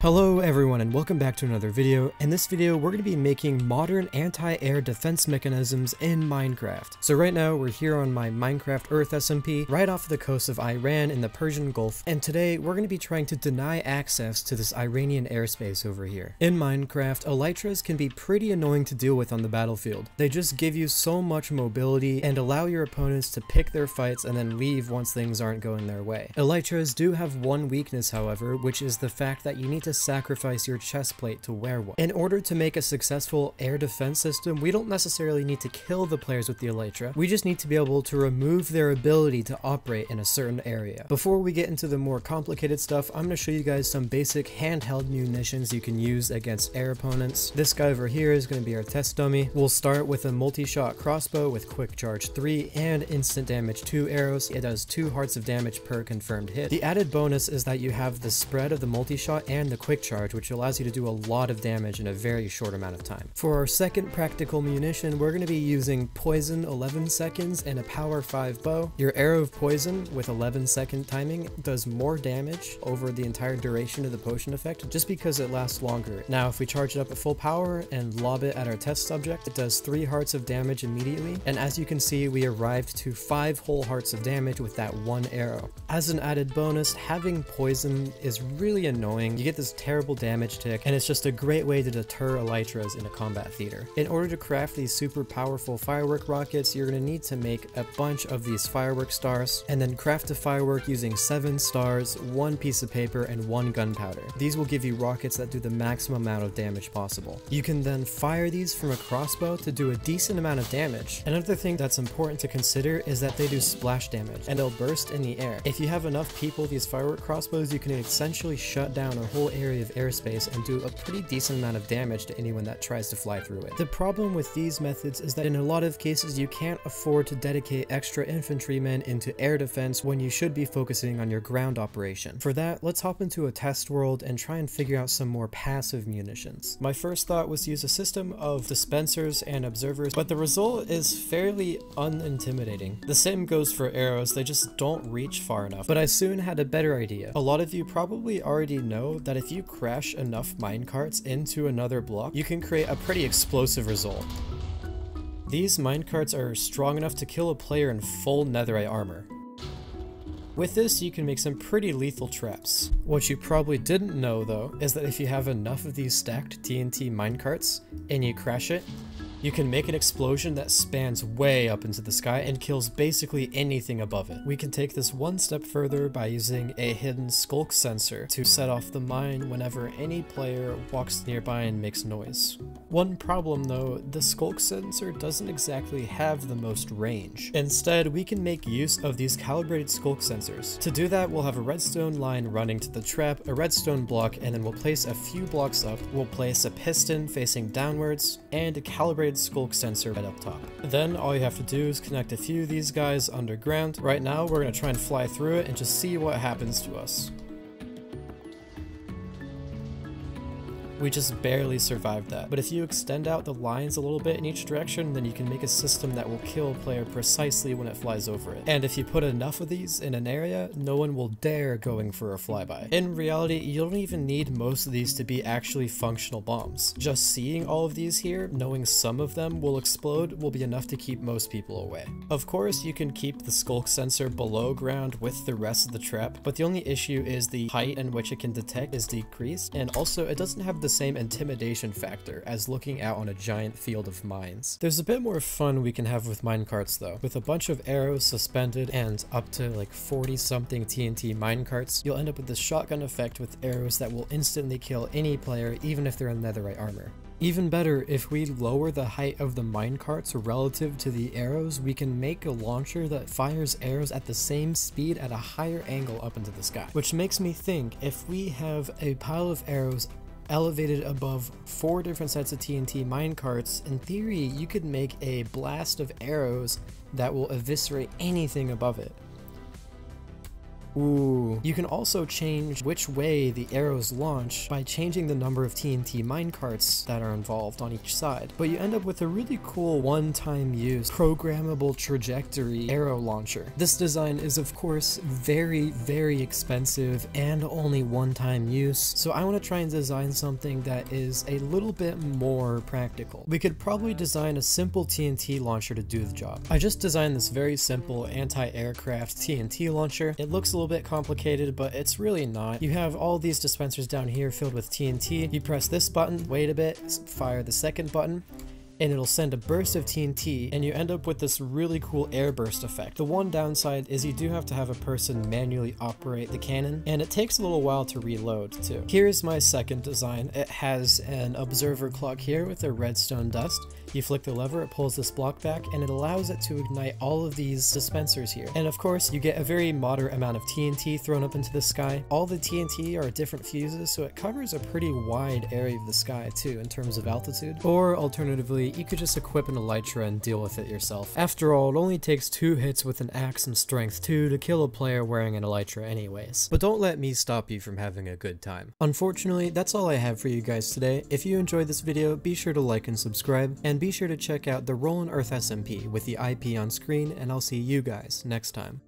Hello everyone and welcome back to another video. In this video we're going to be making modern anti-air defense mechanisms in Minecraft. So right now we're here on my Minecraft Earth SMP right off the coast of Iran in the Persian Gulf, and today we're going to be trying to deny access to this Iranian airspace over here. In Minecraft, elytras can be pretty annoying to deal with on the battlefield. They just give you so much mobility and allow your opponents to pick their fights and then leave once things aren't going their way. Elytras do have one weakness however, which is the fact that you need to sacrifice your chest plate to wear one. In order to make a successful air defense system, we don't necessarily need to kill the players with the elytra, we just need to be able to remove their ability to operate in a certain area. Before we get into the more complicated stuff, I'm going to show you guys some basic handheld munitions you can use against air opponents. This guy over here is going to be our test dummy. We'll start with a multi-shot crossbow with quick charge 3 and instant damage 2 arrows. It does 2 hearts of damage per confirmed hit. The added bonus is that you have the spread of the multi-shot and the quick charge, which allows you to do a lot of damage in a very short amount of time. For our second practical munition, we're going to be using poison 11 seconds and a power 5 bow. Your arrow of poison with 11-second timing does more damage over the entire duration of the potion effect just because it lasts longer. Now if we charge it up at full power and lob it at our test subject, it does 3 hearts of damage immediately, and as you can see we arrived to 5 whole hearts of damage with that one arrow. As an added bonus, having poison is really annoying. You get this terrible damage tick, and it's just a great way to deter elytras in a combat theater. In order to craft these super powerful firework rockets, you're going to need to make a bunch of these firework stars, and then craft a firework using 7 stars, 1 piece of paper, and 1 gunpowder. These will give you rockets that do the maximum amount of damage possible. You can then fire these from a crossbow to do a decent amount of damage. Another thing that's important to consider is that they do splash damage, and they'll burst in the air. If you have enough people with these firework crossbows, you can essentially shut down a whole area of airspace and do a pretty decent amount of damage to anyone that tries to fly through it. The problem with these methods is that in a lot of cases you can't afford to dedicate extra infantrymen into air defense when you should be focusing on your ground operation. For that, let's hop into a test world and try and figure out some more passive munitions. My first thought was to use a system of dispensers and observers, but the result is fairly unintimidating. The same goes for arrows, they just don't reach far enough. But I soon had a better idea. A lot of you probably already know that if you crash enough minecarts into another block, you can create a pretty explosive result. These minecarts are strong enough to kill a player in full netherite armor. With this, you can make some pretty lethal traps. What you probably didn't know though, is that if you have enough of these stacked TNT minecarts and you crash it, you can make an explosion that spans way up into the sky and kills basically anything above it. We can take this one step further by using a hidden skulk sensor to set off the mine whenever any player walks nearby and makes noise. One problem though, the skulk sensor doesn't exactly have the most range. Instead, we can make use of these calibrated skulk sensors. To do that, we'll have a redstone line running to the trap, a redstone block, and then we'll place a few blocks up. We'll place a piston facing downwards, and a calibrated skulk sensor right up top. Then all you have to do is connect a few of these guys underground. Right now we're going to try and fly through it and just see what happens to us. We just barely survived that. But if you extend out the lines a little bit in each direction, then you can make a system that will kill a player precisely when it flies over it. And if you put enough of these in an area, no one will dare going for a flyby. In reality, you don't even need most of these to be actually functional bombs. Just seeing all of these here, knowing some of them will explode, will be enough to keep most people away. Of course, you can keep the skulk sensor below ground with the rest of the trap, but the only issue is the height in which it can detect is decreased, and also it doesn't have the same intimidation factor as looking out on a giant field of mines. There's a bit more fun we can have with minecarts though. With a bunch of arrows suspended and up to like 40 something TNT minecarts, you'll end up with this shotgun effect with arrows that will instantly kill any player even if they're in netherite armor. Even better, if we lower the height of the minecarts relative to the arrows, we can make a launcher that fires arrows at the same speed at a higher angle up into the sky. Which makes me think, if we have a pile of arrows elevated above 4 different sets of TNT minecarts, in theory you could make a blast of arrows that will eviscerate anything above it. Ooh. You can also change which way the arrows launch by changing the number of TNT minecarts that are involved on each side. But you end up with a really cool one-time use programmable trajectory arrow launcher. This design is of course very, very expensive and only one-time use, so I want to try and design something that is a little bit more practical. We could probably design a simple TNT launcher to do the job. I just designed this very simple anti-aircraft TNT launcher. It looks a little bit complicated, but it's really not. You have all these dispensers down here filled with TNT. You press this button, wait a bit, fire the second button, and it'll send a burst of TNT, and you end up with this really cool air burst effect. The one downside is you do have to have a person manually operate the cannon, and it takes a little while to reload too. Here's my second design. It has an observer clock here with a redstone dust. You flick the lever, it pulls this block back, and it allows it to ignite all of these dispensers here. And of course, you get a very moderate amount of TNT thrown up into the sky. All the TNT are different fuses, so it covers a pretty wide area of the sky too in terms of altitude. Or alternatively, you could just equip an elytra and deal with it yourself. After all, it only takes 2 hits with an axe and strength 2 to kill a player wearing an elytra anyways. But don't let me stop you from having a good time. Unfortunately, that's all I have for you guys today. If you enjoyed this video, be sure to like and subscribe, and be sure to check out the Rollin' Earth SMP with the IP on screen, and I'll see you guys next time.